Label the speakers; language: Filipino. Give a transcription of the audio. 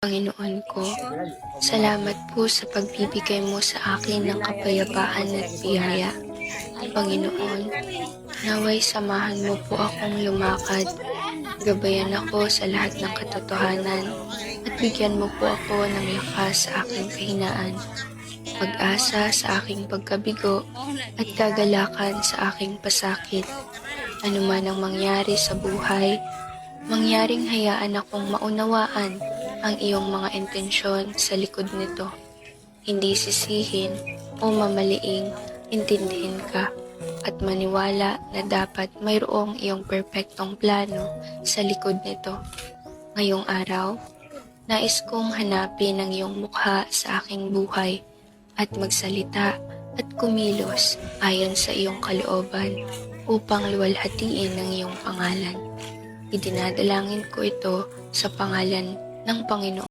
Speaker 1: Panginoon ko, salamat po sa pagbibigay mo sa akin ng kapayapaan at biyaya. Panginoon, naway samahan mo po akong lumakad, gabayan ako sa lahat ng katotohanan, at bigyan mo po ako ng lakas sa aking kahinaan, pag-asa sa aking pagkabigo, at kagalakan sa aking pasakit. Ano man ang mangyari sa buhay, mangyaring hayaan akong maunawaan ang iyong mga intensyon sa likod nito. Hindi sisihin o mamaliing intindihin ka at maniwala na dapat mayroong iyong perpektong plano sa likod nito. Ngayong araw, nais kong hanapin ang iyong mukha sa aking buhay at magsalita at kumilos ayon sa iyong kalooban upang luwalhatiin ang iyong pangalan. Idinadalangin ko ito sa pangalan ng Panginoon.